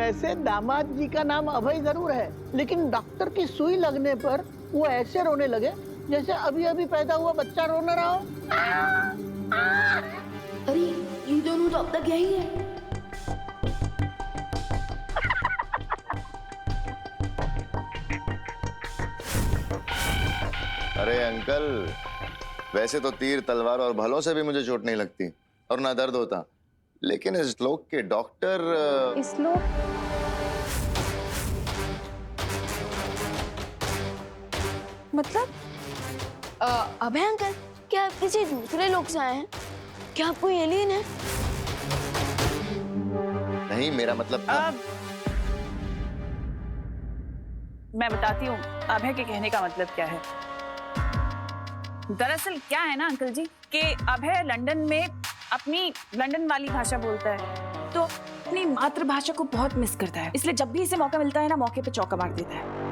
वैसे दामाद जी का नाम अभय जरूर है, लेकिन डॉक्टर की सुई लगने पर वो ऐसे रोने लगे जैसे अभी अभी पैदा हुआ बच्चा रो न रहा हो। अरे ये दोनों तो अब तक यही है। अरे अंकल, वैसे तो तीर तलवार और भलों से भी मुझे चोट नहीं लगती और ना दर्द होता, लेकिन इस लोग के डॉक्टर इस लोग मतलब अभय अंकल, क्या आप किसी दूसरे लोग से आए हैं? क्या आप कोई एलियन है? नहीं, मेरा मतलब था। मैं बताती हूँ अभय के कहने का मतलब क्या है। दरअसल क्या है ना अंकल जी कि अभय लंदन में अपनी लंदन वाली भाषा बोलता है, तो अपनी मातृभाषा को बहुत मिस करता है, इसलिए जब भी इसे मौका मिलता है ना, मौके पे चौका मार देता है।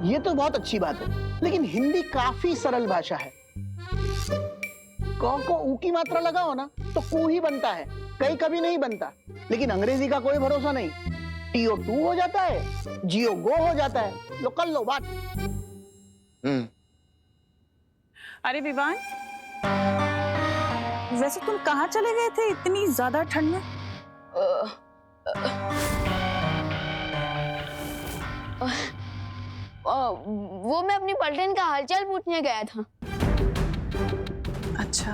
ये तो बहुत अच्छी बात है, लेकिन हिंदी काफी सरल भाषा है। क को ऊ की मात्रा लगाओ ना तो कू ही बनता है, कई कभी नहीं बनता। लेकिन अंग्रेजी का कोई भरोसा नहीं, टीओ टू हो जाता है, जियो गो हो जाता है। लो कर लो बात। अरे विवान, वैसे तुम कहाँ चले गए थे इतनी ज्यादा ठंड में? वो मैं अपनी पलटन का हालचाल पूछने गया था। अच्छा,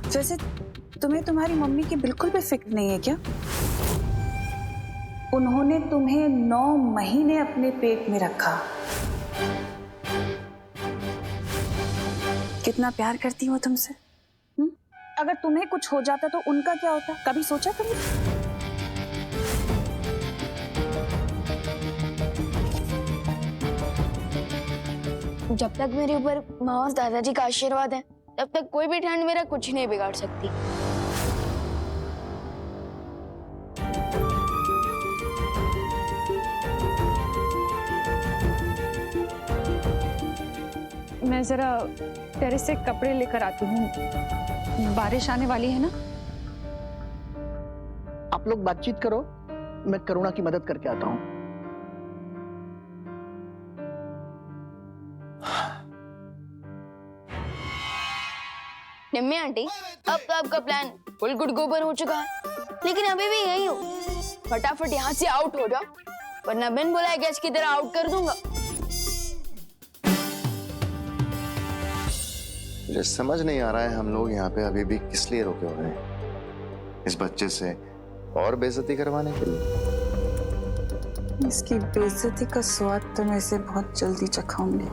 वैसे तुम्हें तुम्हारी मम्मी की बिल्कुल भी फिक्र नहीं है क्या? उन्होंने तुम्हें 9 महीने अपने पेट में रखा। कितना प्यार करती हो तुमसे। अगर तुम्हें कुछ हो जाता तो उनका क्या होता, कभी सोचा कभी? जब तक मेरे ऊपर माँ और दादाजी का आशीर्वाद है, तब तक कोई भी ठंड मेरा कुछ नहीं बिगाड़ सकती। मैं जरा टेरेस से कपड़े लेकर आती हूँ, बारिश आने वाली है ना। आप लोग बातचीत करो, मैं करुणा की मदद करके आता हूँ। निम्मी आंटी, अब तो आपका प्लान फुल गुड गोबर हो चुका है, लेकिन अभी भी यही हो। फटाफट यहाँ से आउट हो जाओ, वरना बिन बुलाए गेस्ट की तरह आउट कर दूंगा। मुझे समझ नहीं आ रहा है हम लोग यहाँ पे अभी भी किस लिए रुके हुए हैं। इस बच्चे से और बेइज्जती करवाने के लिए? इसकी बेइज्जती का स्वाद तो मैं इसे बहुत जल्दी चखाऊंगी।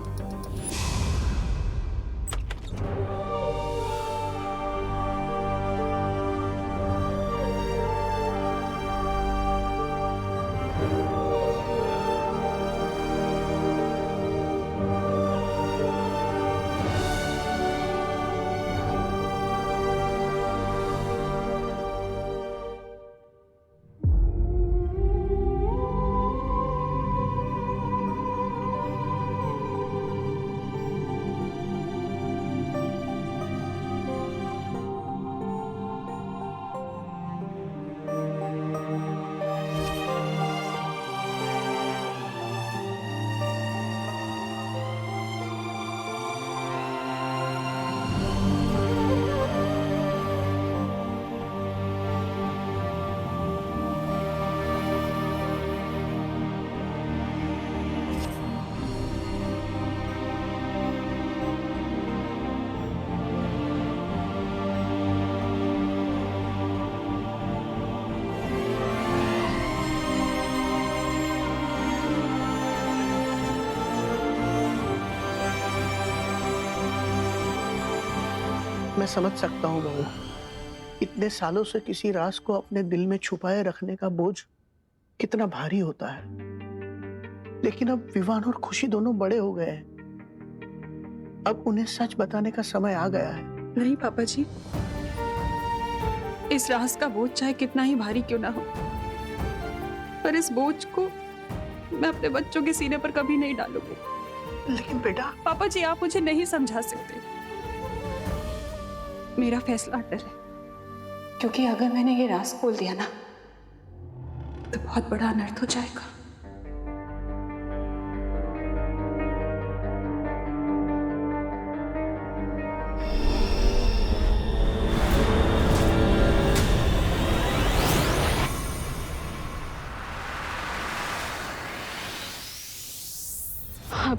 मैं समझ सकता हूँ बहू, इतने सालों से किसी राज को अपने दिल में छुपाए रखने का बोझ कितना भारी होता है। लेकिन अब विवान और खुशी दोनों बड़े हो गए हैं, अब उन्हें सच बताने का समय आ गया है। नहीं पापा जी, इस राज का बोझ चाहे कितना ही भारी क्यों ना हो, पर इस बोझ को मैं अपने बच्चों के सीने पर कभी नहीं डालूंगी। लेकिन बेटा। पापा जी, आप मुझे नहीं समझा सकते। मेरा फैसला अटल है। क्योंकि अगर मैंने ये राज खोल दिया ना तो बहुत बड़ा अनर्थ हो जाएगा।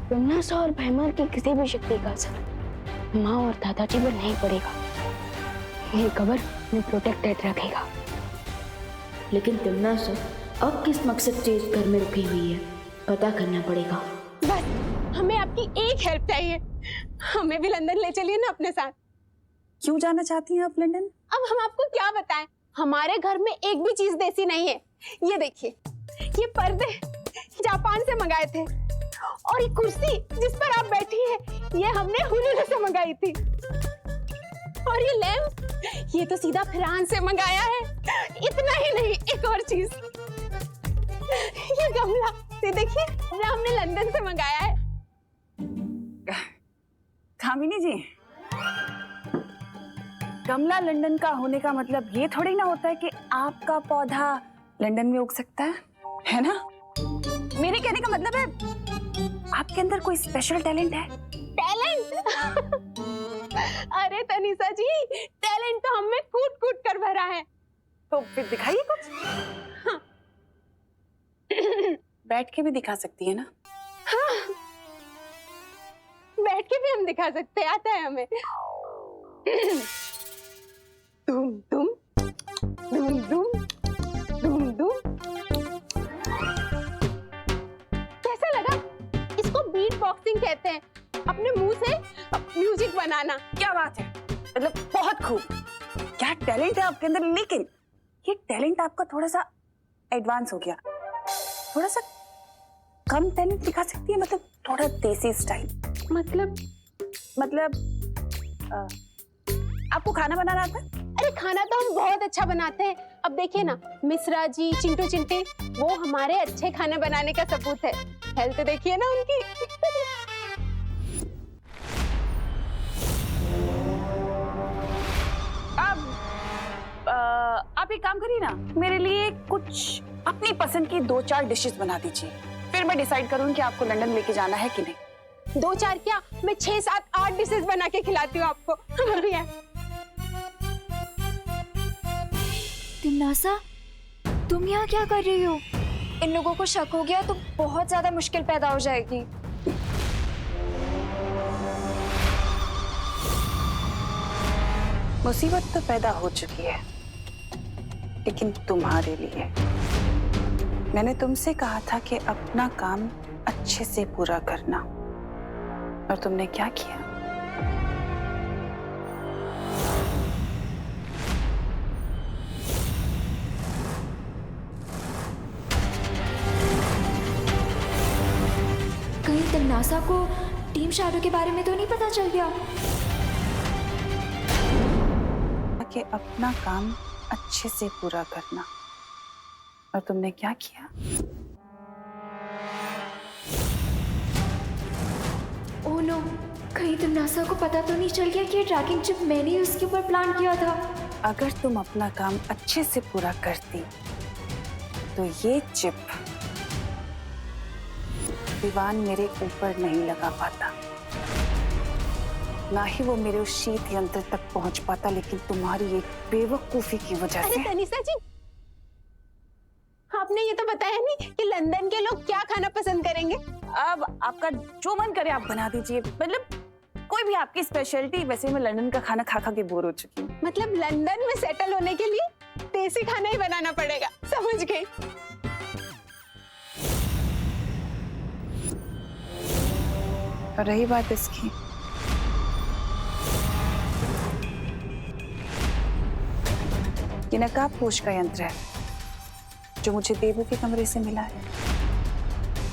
बिमनासा और भैमार की किसी भी शक्ति का असर माँ और दादाजी पर नहीं पड़ेगा। ये कबर में प्रोटेक्टेड रखेगा। लेकिन तिमनासा अब किस मकसद से इस घर में रुकी हुई है, पता करना पड़ेगा। बस हमें आपकी एक हेल्प चाहिए, हमें भी लंदन ले चलिए ना अपने साथ। क्यों जाना चाहती हैं आप लंदन? अब हम आपको क्या बताएं, हमारे घर में एक भी चीज देसी नहीं है। ये देखिए, ये पर्दे जापान से मंगाए थे और ये कुर्सी जिस पर आप बैठी हैं ये हमने हुलूलू से मंगाई थी। और ये लैम्प ये तो सीधा फ्रांस से मंगाया है। इतना ही नहीं, एक और चीज, ये गमला ये देखिए ये हमने लंदन से मंगाया है। कामिनी जी, गमला लंदन का होने का मतलब ये थोड़ी ना होता है कि आपका पौधा लंदन में उग सकता है ना? मेरे कहने का मतलब है आपके अंदर कोई स्पेशल टैलेंट है। टैलेंट? अरे तनिषा जी, टैलेंट तो हमें कूट कूट कर भरा है। तो फिर दिखाइए कुछ। हाँ। बैठ के भी दिखा सकती है ना? हाँ। बैठ के भी हम दिखा सकते हैं, आता है हमें। दुम दुम दुम दुम दुम दुम। कैसा लगा? इसको बीट बॉक्सिंग कहते हैं, अपने मुंह से म्यूजिक बनाना। क्या बात है, मतलब बहुत खूब। क्या टैलेंट है आपके अंदर, लेकिन ये टैलेंट आपका थोड़ा सा एडवांस हो गया। थोड़ा सा कम टैलेंट दिखा सकती है, मतलब थोड़ा देसी स्टाइल। मतलब आपको खाना बनाना आता है? अरे खाना तो हम बहुत अच्छा बनाते हैं। अब देखिए ना, मिश्रा जी, चिंटू चिंटी, वो हमारे अच्छे खाना बनाने का सबूत है। हेल्थ देखिए ना उनकी। आप एक काम करिए ना, मेरे लिए कुछ अपनी पसंद की 2-4 डिशेस बना दीजिए, फिर मैं डिसाइड करूँ कि आपको लंदन लेके जाना है कि नहीं। 2-4 क्या, मैं 6, 7, 8 डिशेस बना के खिलाती हूँ आपको। बढ़िया। तिमनासा, तुम यहाँ क्या कर रही हो? इन लोगों को शक हो गया तो बहुत ज्यादा मुश्किल पैदा हो जाएगी। मुसीबत तो पैदा हो चुकी है, लेकिन तुम्हारे लिए। मैंने तुमसे कहा था कि अपना काम अच्छे से पूरा करना, और तुमने क्या किया? कहीं तिमनासा को टीम शैडो के बारे में तो नहीं पता चल गया? कि अपना काम अच्छे से पूरा करना, और तुमने क्या किया? ओह नो, कहीं तिमनासा को पता तो नहीं चल गया कि ये ट्रैकिंग चिप मैंने ही उसके ऊपर प्लान किया था? अगर तुम अपना काम अच्छे से पूरा करती तो ये चिप दीवान मेरे ऊपर नहीं लगा पाता, ना ही वो मेरे उस शीत यंत्र तक पहुंच पाता, लेकिन तुम्हारी एक बेवकूफी की वजह अरे से। तनिषा जी, आपने ये तो बताया नहीं कि लंदन के लोग क्या खाना पसंद करेंगे। अब आपका जो मन करे आप बना दीजिए, मतलब कोई भी आपकी स्पेशलिटी। वैसे मैं लंदन का खाना खा खा के बोर हो चुकी हूँ। मतलब लंदन में सेटल होने के लिए देसी खाना ही बनाना पड़ेगा, समझ गई। और रही बात इसकी, ये नकाबपोश का यंत्र है जो मुझे देवू के कमरे से मिला है,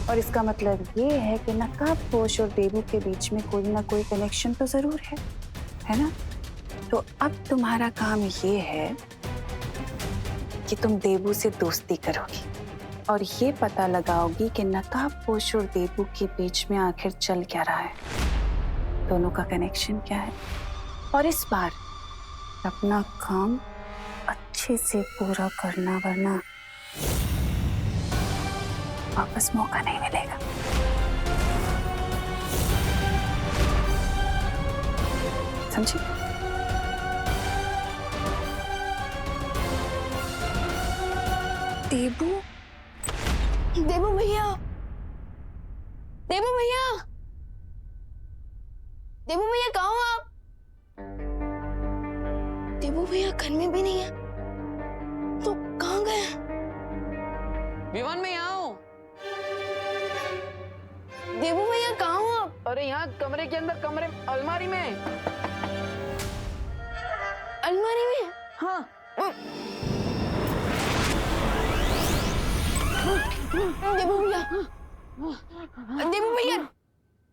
और इसका मतलब ये है कि नकाबपोश और देवू के बीच में कोई ना कोई कनेक्शन तो जरूर है ना? तो अब तुम्हारा काम ये है कि तुम देवू से दोस्ती करोगी और ये पता लगाओगी कि नकाबपोश और देवू के बीच में आखिर चल क्या रहा है, दोनों का कनेक्शन क्या है, और इस बार अपना काम अच्छे से पूरा करना, वरना वापस मौका नहीं मिलेगा। समझी? देबू, देबू भैया, देबू भैया, देबू भैया कहाँ हो आप? देबू भैया घर में भी नहीं है, तो कहाँ गए? विमान में यहाँ हूँ। देबू भैया कहाँ हो आप? अरे यहाँ कमरे के अंदर, कमरे अलमारी में। अलमारी में? हाँ। देबू भैया, देबू भैया,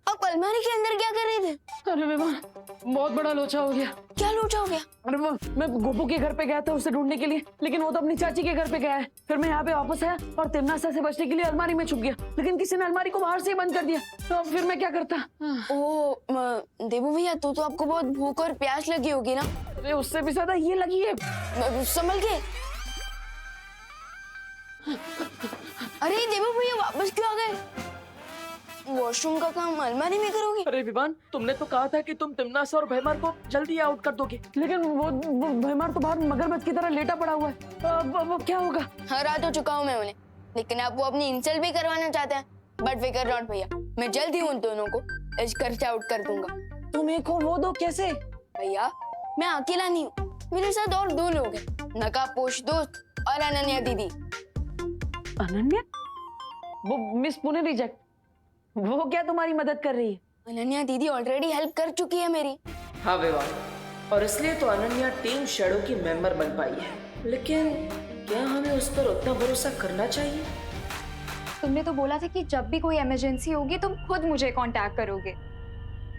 आप अलमारी के अंदर क्या कर रहे थे? अरे विमान, बहुत बड़ा लोचा हो गया। क्या लोचा हो गया? अरे मैं गोपू के घर पे गया था उसे ढूंढने के लिए, लेकिन वो तो अपनी चाची के घर पे गया है। फिर मैं यहाँ पे वापस आया और तिमनासा से बचने के लिए अलमारी में छुप गया, लेकिन किसी ने अलमारी को बाहर से ही बंद कर दिया। तो अब फिर मैं क्या करता? ओ देबू भैया, तो आपको बहुत भूख और प्यास लगी होगी ना? अरे उससे भी ज्यादा ये लगी है। संभल के। अरे देबू भैया वापस क्यों आ गए? वॉशरूम का काम अलमारी में करोगे? अरे विमान, तुमने तो कहा था कि तुम तिमनासा और भैमार को जल्दी आउट कर दोगे, लेकिन वो भैमार तो बाहर मगरमच्छ की तरह लेटा पड़ा हुआ है। अब क्या होगा? हरा तो चुका हूँ मैं उन्हें, लेकिन आप वो अपनी इंसल्ट भी करवाना चाहते हैं। बट फिकर नॉट भैया, मैं जल्द ही उन दोनों को इस घर से आउट कर दूंगा। तुम एक हो वो दो कैसे? भैया मैं अकेला नहीं हूँ, मेरे साथ और 2 लोग हैं, नकाबपोश दोस्त और अनन्या दीदी। अनन्या? वो मिस पुणे रिजेक्ट, वो क्या तुम्हारी मदद कर रही है? अनन्या दीदी ऑलरेडी हेल्प कर चुकी है मेरी। हाँ विवाह, और इसलिए तो अनन्या टीम शैडो की मेंबर बन पाई है। लेकिन क्या हमें उस पर उतना भरोसा करना चाहिए? तुमने तो बोला था कि जब भी कोई इमरजेंसी होगी तुम खुद मुझे कांटेक्ट करोगे।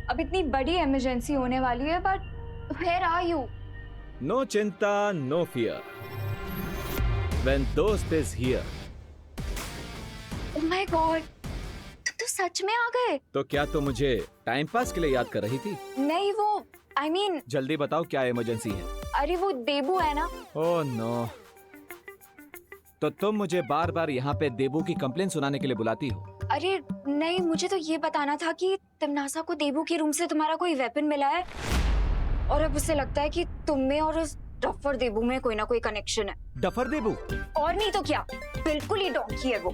अब इतनी बड़ी इमरजेंसी होने वाली है, but where are you? No चिंता, नो फियर, व्हेन दोस्त is here. Oh my God, तो सच में आ गए? तो क्या तुम मुझे टाइम पास के लिए याद कर रही थी? नहीं, वो I mean, जल्दी बताओ क्या इमरजेंसी है? अरे वो देबू है ना। ओह नो, तो तुम मुझे बार बार यहाँ पे देबू की कंप्लेन सुनाने के लिए बुलाती हो? अरे नहीं, मुझे तो ये बताना था कि तिमनासा को देबू के रूम से तुम्हारा कोई वेपन मिला है, और अब उसे लगता है कि तुम में और उस डफर देबू में कोई ना कोई कनेक्शन है। डफर देबू? और नहीं तो क्या, बिल्कुल ही डोंकी है वो।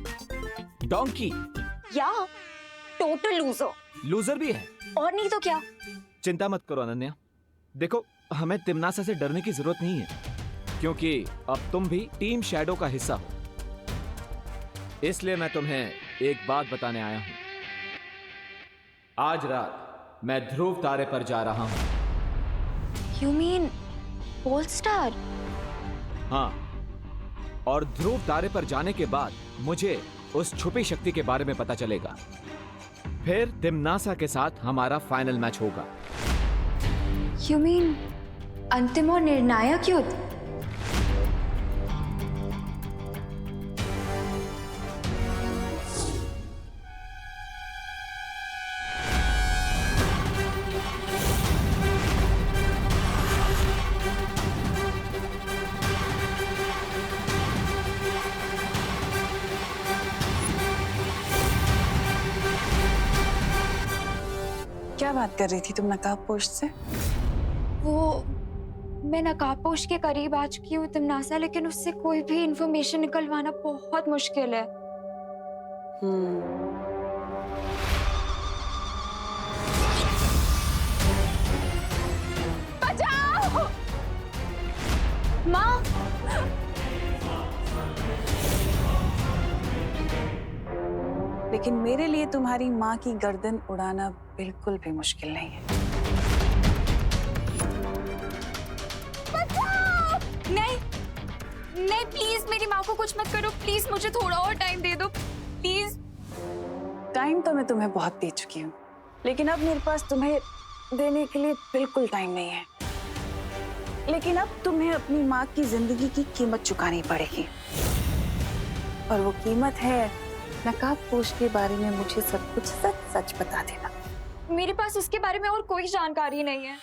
डोंकी? या टोटल लूजर। लूजर भी है? और नहीं तो क्या। चिंता मत करो अनन्या, देखो हमें तिमनासा से डरने की जरूरत नहीं है, क्योंकि अब तुम भी टीम शैडो का हिस्सा हो। इसलिए मैं तुम्हें एक बात बताने आया हूं। आज रात मैं ध्रुव तारे पर जा रहा हूं। You mean pole star? हाँ, और ध्रुव तारे पर जाने के बाद मुझे उस छुपी शक्ति के बारे में पता चलेगा। फिर तिमनासा के साथ हमारा फाइनल मैच होगा। You mean अंतिम और निर्णायक युद्ध? क्या बात कर रही थी तुम नकाबपोश से? वो मैं नकाबपोश के करीब आ चुकी हूँ तिमनासा, लेकिन उससे कोई भी इंफॉर्मेशन निकलवाना बहुत मुश्किल है। बचाओ! माँ! लेकिन मेरे लिए तुम्हारी माँ की गर्दन उड़ाना बिल्कुल भी मुश्किल नहीं है। नहीं नहीं, प्लीज मेरी माँ को कुछ मत करो, प्लीज मुझे थोड़ा और टाइम दे दो, प्लीज। टाइम तो मैं तुम्हें बहुत दे चुकी हूँ, लेकिन अब मेरे पास तुम्हें देने के लिए बिल्कुल टाइम नहीं है। लेकिन अब तुम्हें अपनी माँ की जिंदगी की कीमत चुकानी पड़ेगी, और वो कीमत है नकाबपोश के बारे में मुझे सब कुछ सच सच बता देना। मेरे पास उसके बारे में और कोई जानकारी नहीं है।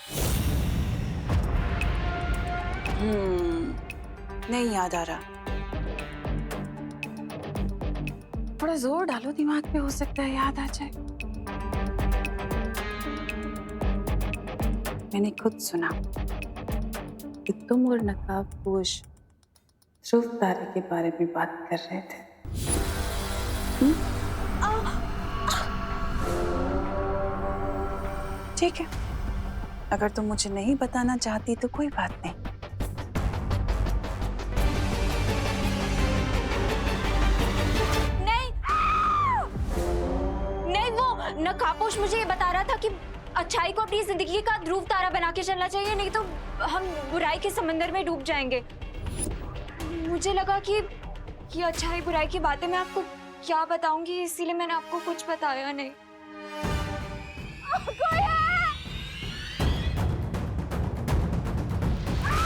नहीं याद आ रहा। थोड़ा जोर डालो दिमाग पे, हो सकता है याद आ जाए। मैंने खुद सुना कि तुम और नकाबपोश ध्रुव तारे के बारे में बात कर रहे थे। ठीक है, अगर तुम मुझे नहीं बताना चाहती तो कोई बात नहीं। नहीं, वो नकाबपोश मुझे ये बता रहा था कि अच्छाई को अपनी जिंदगी का ध्रुव तारा बना के चलना चाहिए, नहीं तो हम बुराई के समंदर में डूब जाएंगे। मुझे लगा कि अच्छाई बुराई की बातें मैं आपको क्या बताऊंगी, इसीलिए मैंने आपको कुछ बताया नहीं।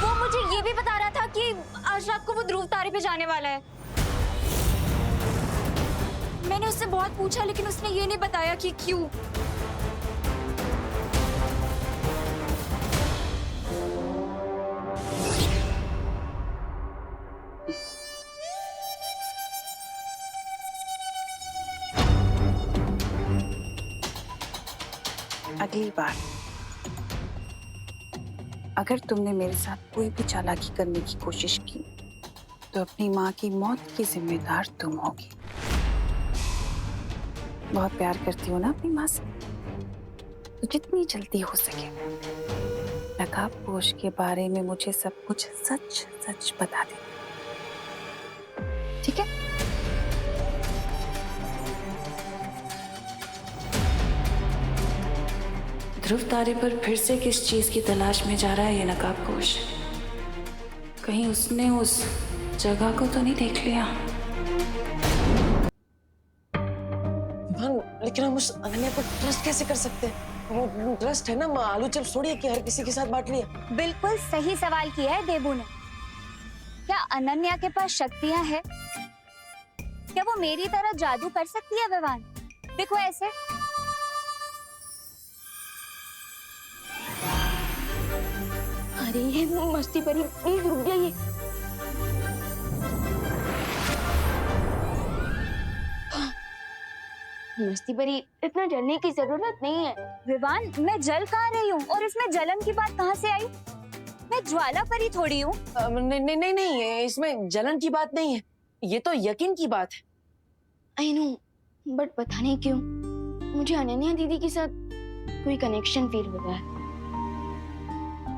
वो मुझे ये भी बता रहा था कि आज रात को वो ध्रुव तारे पे जाने वाला है। मैंने उससे बहुत पूछा लेकिन उसने ये नहीं बताया कि क्यों। अगली बार अगर तुमने मेरे साथ कोई भी चालाकी करने की कोशिश की तो अपनी माँ की मौत की जिम्मेदार तुम होगी। बहुत प्यार करती हो ना अपनी माँ से, तो जितनी जल्दी हो सके नकाबपोश के बारे में मुझे सब कुछ सच सच बता दे, ठीक है? ध्रुव तारे पर फिर से किस चीज की तलाश में जा रहा है ये नकाबपोश? कहीं उसने उस जगह को तो नहीं देख लिया? लेकिन हम उस अनन्या पर ट्रस्ट कैसे कर सकते हैं? वो ट्रस्ट है ना, आलू चिप्स थोड़ी है कि हर किसी के साथ बांट लिया। बिल्कुल सही सवाल किया है देबू ने। क्या अनन्या के पास शक्तियां हैं? क्या वो मेरी तरह जादू कर सकती है विवान? देखो ऐसे। अरे ये मस्ती परी, प्लीज रुक जाइए। मस्ती परी, इतना जलने की जरूरत नहीं है। विवान, मैं जल कहाँ रही हूँ और इसमें जलन की बात कहाँ से आई? मैं ज्वाला परी थोड़ी हूँ। नहीं नहीं नहीं नहीं, इसमें जलन की बात नहीं है, ये तो यकीन की बात है। आई नो, बट पता नहीं क्यों मुझे अनन्या दीदी के साथ कोई कनेक्शन फील होता है,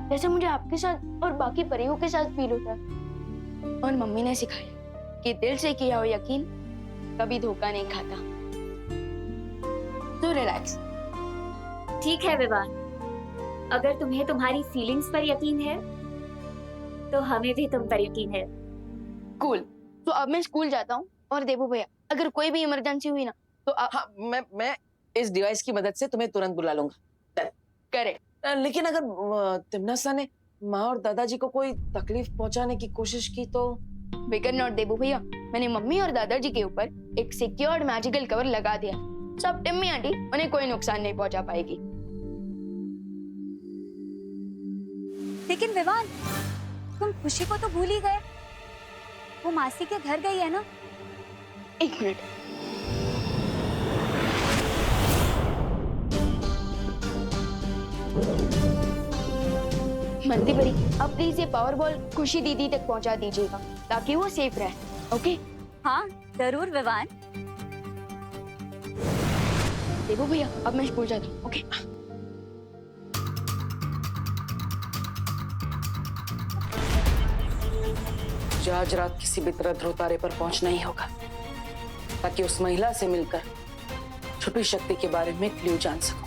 जैसे मुझे आपके साथ और बाकी परियों के साथ फील होता है। और मम्मी ने सिखाया कि दिल से किया हो यकीन कभी धोखा नहीं खाता। तो रिलैक्स। ठीक है विवान, अगर तुम्हें तुम्हारी फीलिंग्स पर यकीन है तो हमें भी तुम पर यकीन है। कूल। तो अब मैं स्कूल जाता हूँ और देबू भैया, अगर कोई भी इमरजेंसी हुई ना तो हाँ, मैं इस डिवाइस की मदद से तुम्हें तुरंत बुला लूंगा। करेक्ट। लेकिन अगर तिमनासा ने माँ और दादाजी को कोई तकलीफ पहुंचाने की कोशिश की तो? फिकर नॉट देबू भैया, मैंने मम्मी और दादाजी के ऊपर एक सिक्योर्ड मैजिकल कवर लगा दिया। सब टिम्मी आंटी उन्हें कोई नुकसान नहीं पहुंचा पाएगी। लेकिन विवान, तुम खुशी को तो भूल ही गए। वो मासी के घर गई है ना? एक मिनट। मंती परी, अब प्लीज ये पावर बॉल खुशी दीदी तक पहुंचा दीजिएगा ताकि वो सेफ रहे। ओके? हाँ जरूर विवान। देखो भैया, अब मैं स्कूल जाती हूँ। ओके? आज रात किसी भी तरह ध्रुव तारे पर पहुंचना ही होगा ताकि उस महिला से मिलकर छुपी शक्ति के बारे में क्लू जान सकूं।